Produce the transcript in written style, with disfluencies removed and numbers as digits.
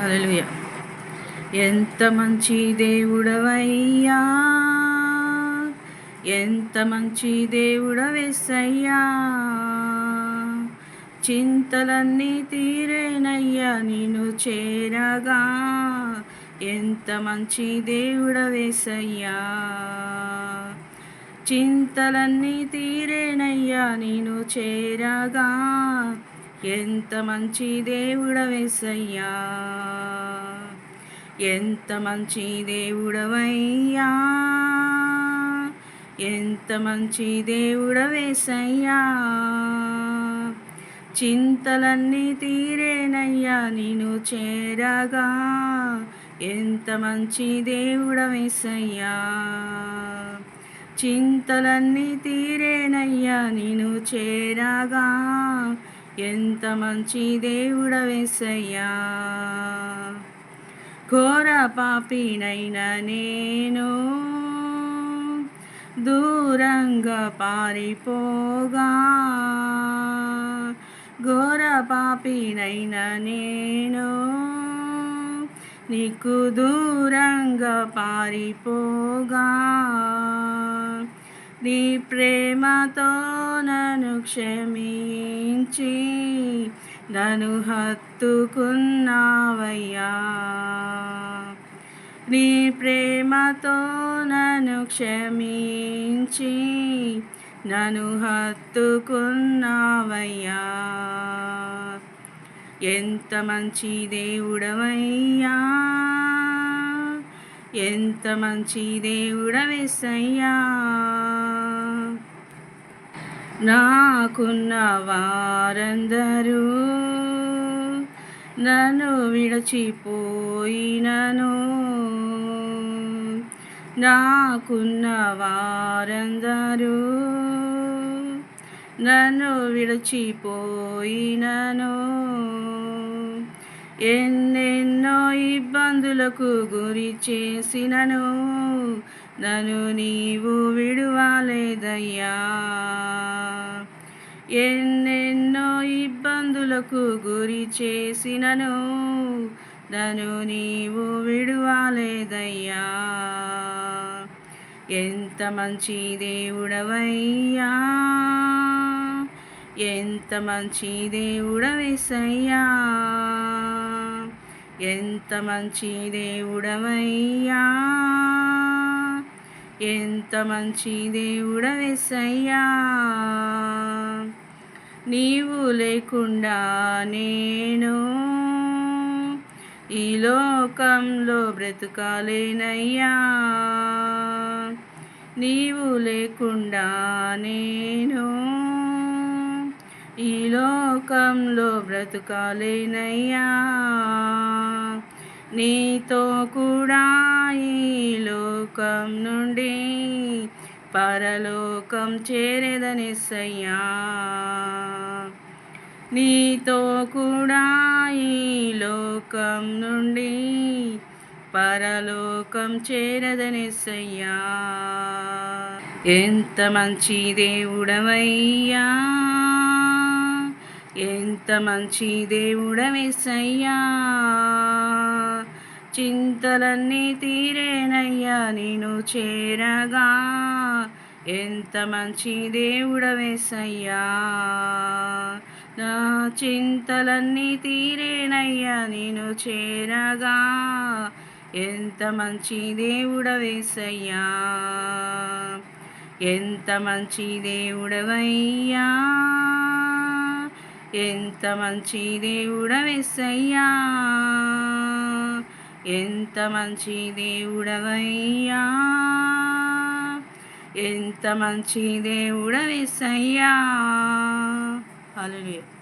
హల్లెలూయా. ఎంత మంచి దేవుడవయ్యా, ఎంత మంచి దేవుడవేసయ్యా, చింతలన్నీ తీరేనయ్యా నిన్ను చేరగా. ఎంత మంచి దేవుడవేసయ్యా, చింతలన్నీ తీరేనయ్యా నిన్ను చేరగా. ఎంత మంచి దేవుడవేసయ్యా, ఎంత మంచి దేవుడవయ్యా, ఎంత మంచి దేవుడవేసయ్యా, చింతలన్నీ తీరేనయ్యా నిన్ను చేరగా. ఎంత మంచి దేవుడవేసయ్యా, చింతలన్నీ తీరేనయ్యా నిన్ను చేరగా. ఎంత మంచి దేవుడవేసయ్యా, ఘోర పాపినైన నేను దూరంగా పారిపోగా, ఘోర పాపినైన నేను నీకు దూరంగా పారిపోగా. నీ ప్రేమతో నన్ను క్షమించి నన్ను హత్తుకున్నావయ్యా, నీ ప్రేమతో నన్ను క్షమించి నన్ను హత్తుకున్నావయ్యా. ఎంత మంచి దేవుడవయ్యా, ఎంత మంచి దేవుడవేసయ్యా, నాకున్న వారందరూ నన్ను విడిచిపోయినను, నాకున్న వారందరూ నన్ను విడిచిపోయినను, ఎన్నెన్నో ఇబ్బందులకు గురి చేసినను నన్ను నీవు విడువలేదయ్యా. ఎన్నెన్నో ఇబ్బందులకు గురి చేసినను నన్ను నీవు విడువలేదయ్యా. ఎంత మంచి దేవుడవయ్యా, ఎంత మంచి దేవుడవేసయ్యా, ఎంత మంచి దేవుడవయ్యా, ఎంత మంచి దేవుడవేసయ్యా. నీవు లేకుండా నేను ఈ లోకంలో బ్రతుకాలేనయ్యా, నీవు లేకుండా నేను ఈ లోకంలో బ్రతుకాలేనయ్యా. నీతో కూడా ఈ లోకం నుండి పరలోకం చేరేదనేసయ్యా, నీతో కూడా ఈ లోకం నుండి పరలోకం చేరదనేసయ్యా. ఎంత మంచి దేవుడవయ్యా, ఎంత మంచి దేవుడవేసయ్యా, చింతలన్నీ తీరేనయ్యా నిన్ను చేరగా. ఎంత మంచి దేవుడవేసయ్యా, నా చింతలన్నీ తీరేనయ్యా నిన్ను చేరగా. ఎంత మంచి దేవుడవేసయ్యా, ఎంత మంచి దేవుడవయ్యా, ఎంత మంచి దేవుడవేసయ్యా, ఎంత మంచి దేవుడవయ్యా, ఎంత మంచి దేవుడవేసయ్యా. హల్లెలూయా.